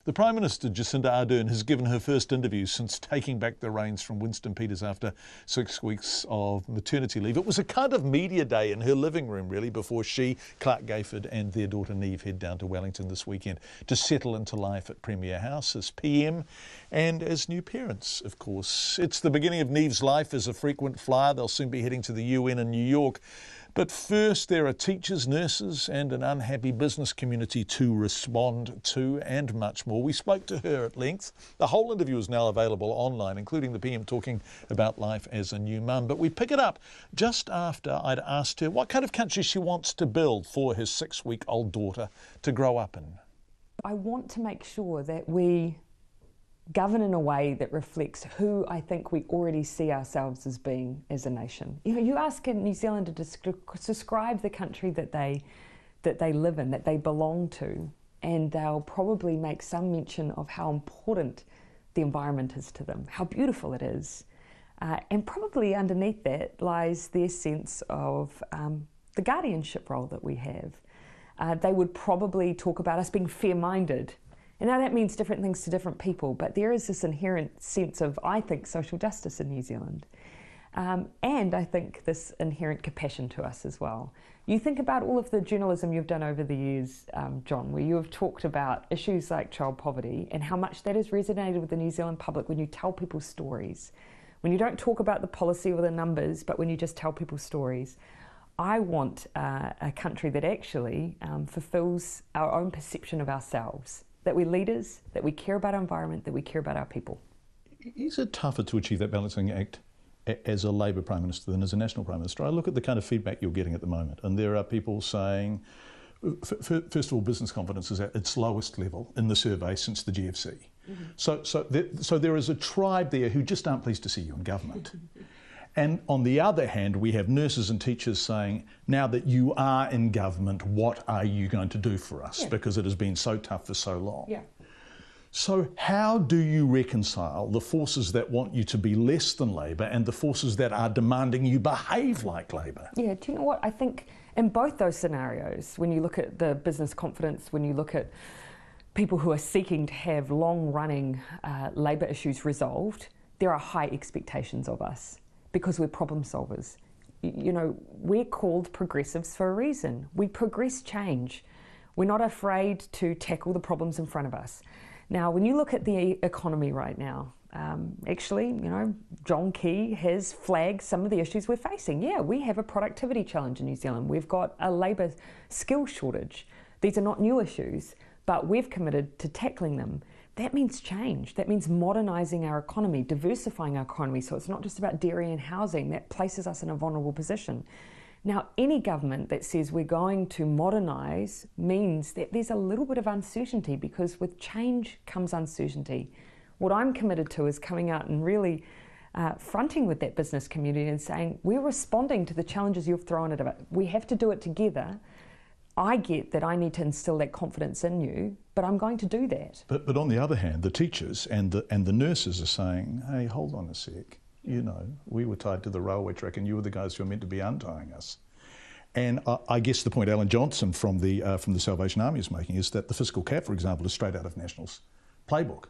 The Prime Minister Jacinda Ardern has given her first interview since taking back the reins from Winston Peters after 6 weeks of maternity leave. It was a kind of media day in her living room, really, before she, Clark Gayford and their daughter Neve head down to Wellington this weekend to settle into life at Premier House as PM and as new parents, of course. It's the beginning of Neve's life as a frequent flyer. They'll soon be heading to the UN in New York. But first, there are teachers, nurses and an unhappy business community to respond to, and much more. We spoke to her at length. The whole interview is now available online, including the PM talking about life as a new mum. But we pick it up just after I'd asked her what kind of country she wants to build for her 6-week-old daughter to grow up in. I want to make sure that we govern in a way that reflects who I think we already see ourselves as being as a nation. You know, you ask a New Zealander to describe the country that they live in, that they belong to, and they'll probably make some mention of how important the environment is to them, how beautiful it is. And probably underneath that lies their sense of the guardianship role that we have. They would probably talk about us being fair-minded. And now that means different things to different people, but there is this inherent sense of, I think, social justice in New Zealand. And I think this inherent compassion to us as well. You think about all of the journalism you've done over the years, John, where you have talked about issues like child poverty and how much that has resonated with the New Zealand public when you tell people stories. When you don't talk about the policy or the numbers, but when you just tell people stories. I want a country that actually fulfills our own perception of ourselves. That we're leaders, that we care about our environment, that we care about our people. Is it tougher to achieve that balancing act as a Labour Prime Minister than as a National Prime Minister? I look at the kind of feedback you're getting at the moment, and there are people saying, first of all, business confidence is at its lowest level in the survey since the GFC. Mm-hmm. So there is a tribe there who just aren't pleased to see you in government. And on the other hand, we have nurses and teachers saying, now that you are in government, what are you going to do for us? Yeah. Because it has been so tough for so long. Yeah. So how do you reconcile the forces that want you to be less than Labour and the forces that are demanding you behave like Labour? Yeah, do you know what? I think in both those scenarios, when you look at the business confidence, when you look at people who are seeking to have long-running Labour issues resolved, there are high expectations of us. Because we're problem solvers. You know, we're called progressives for a reason. We progress change. We're not afraid to tackle the problems in front of us. Now, when you look at the economy right now, actually, you know, John Key has flagged some of the issues we're facing. Yeah, we have a productivity challenge in New Zealand. We've got a labour skill shortage. These are not new issues, but we've committed to tackling them. That means change. That means modernising our economy, diversifying our economy, so it's not just about dairy and housing. That places us in a vulnerable position. Now, any government that says we're going to modernise means that there's a little bit of uncertainty, because with change comes uncertainty. What I'm committed to is coming out and really fronting with that business community and saying, we're responding to the challenges you've thrown at us. We have to do it together. I get that I need to instill that confidence in you, but I'm going to do that. But on the other hand, the teachers and the nurses are saying, hey, hold on a sec. You know, we were tied to the railway track and you were the guys who were meant to be untying us. And I guess the point Alan Johnson from the Salvation Army is making is that the fiscal cap, for example, is straight out of National's playbook.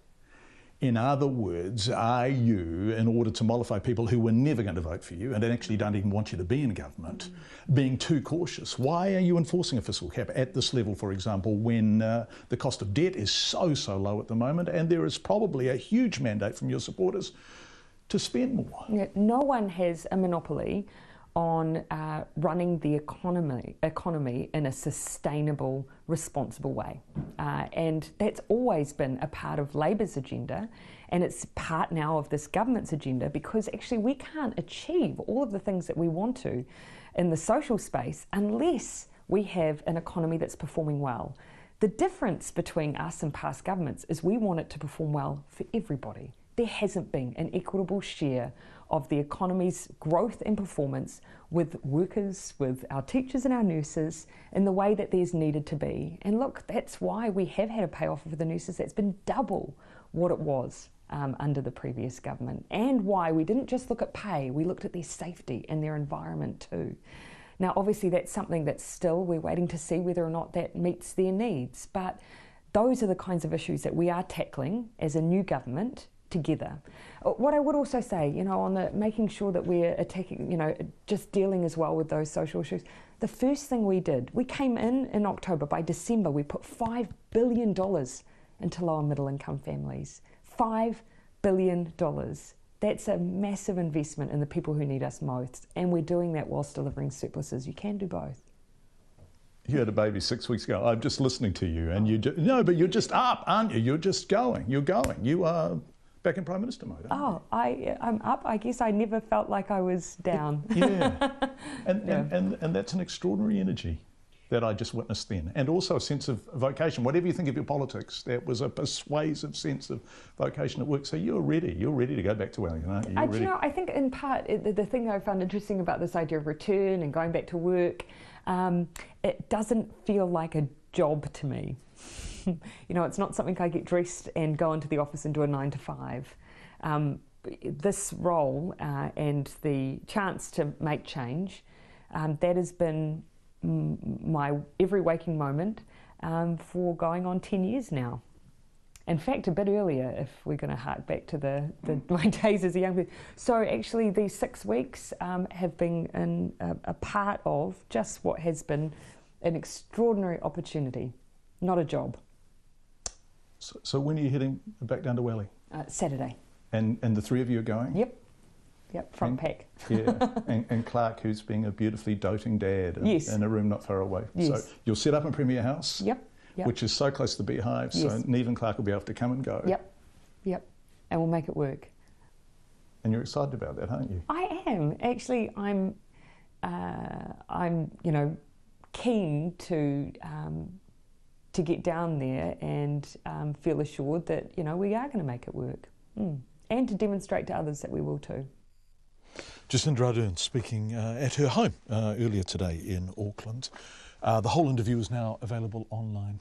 In other words, are you, in order to mollify people who were never going to vote for you and actually don't even want you to be in government, being too cautious? Why are you enforcing a fiscal cap at this level, for example, when the cost of debt is so low at the moment and there is probably a huge mandate from your supporters to spend more? Yeah, no one has a monopoly on running the economy in a sustainable, responsible way. And that's always been a part of Labour's agenda, and it's part now of this government's agenda, because actually we can't achieve all of the things that we want to in the social space unless we have an economy that's performing well. The difference between us and past governments is we want it to perform well for everybody. There hasn't been an equitable share of the economy's growth and performance with workers, with our teachers and our nurses in the way that there's needed to be. And look, that's why we have had a payoff for the nurses that's been double what it was under the previous government, and why we didn't just look at pay, we looked at their safety and their environment too. Now obviously that's something that still we're waiting to see whether or not that meets their needs, but those are the kinds of issues that we are tackling as a new government together. What I would also say, you know, on the making sure that we're attacking, you know, just dealing as well with those social issues, the first thing we did, we came in October. By December, we put $5 billion into low and middle income families. $5 billion. That's a massive investment in the people who need us most. And we're doing that whilst delivering surpluses. You can do both. You had a baby 6 weeks ago. I'm just listening to you, and no, but you're just up, aren't you? You're just going. You're going. You are back in Prime Minister mode, aren't you? I'm up. I guess I never felt like I was down. Yeah, and that's an extraordinary energy that I just witnessed then, and also a sense of vocation. Whatever you think of your politics, that was a persuasive sense of vocation at work. So you're ready. You're ready to go back to Wellington, aren't you? You know, I think in part the thing that I found interesting about this idea of return and going back to work, it doesn't feel like a job to me. You know, it's not something I get dressed and go into the office and do a 9 to 5. This role and the chance to make change, that has been my every waking moment for going on 10 years now. In fact, a bit earlier, if we're going to hark back to my days as a young person. So actually these 6 weeks have been a part of just what has been an extraordinary opportunity, not a job. So when are you heading back down to Welly? Saturday. And the three of you are going? Yep, front pack. Yeah, and Clark, who's being a beautifully doting dad in a room not far away. Yes. So you'll set up in Premier House, Yep. which is so close to the Beehive, so Neve and Clark will be able to come and go. Yep, and we'll make it work. And you're excited about that, aren't you? I am. Actually, I'm you know, keen to get down there and feel assured that, you know, we are going to make it work. And to demonstrate to others that we will too. Jacinda Ardern speaking at her home earlier today in Auckland. The whole interview is now available online.